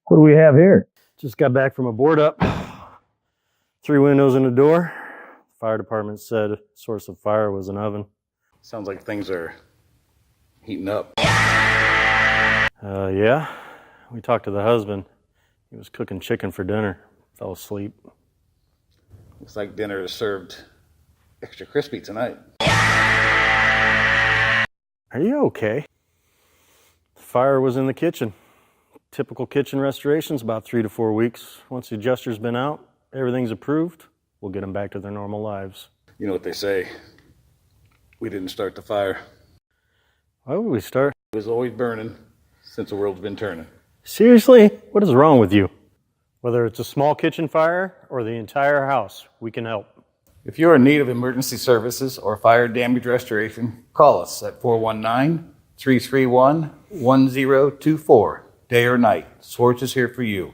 What do we have here? Just got back from a board up. 3 windows and a door. Fire department said source of fire was an oven. Sounds like things are heating up. Yeah. We talked to the husband. He was cooking chicken for dinner. Fell asleep. Looks like dinner is served extra crispy tonight. Are you okay? The fire was in the kitchen. Typical kitchen restoration's about 3 to 4 weeks. Once the adjuster's been out, everything's approved, we'll get them back to their normal lives. You know what they say, we didn't start the fire. Why would we start? It was always burning since the world's been turning. Seriously? What is wrong with you? Whether it's a small kitchen fire or the entire house, we can help. If you're in need of emergency services or fire damage restoration, call us at 419-331-1024. Day or night, Swartz is here for you.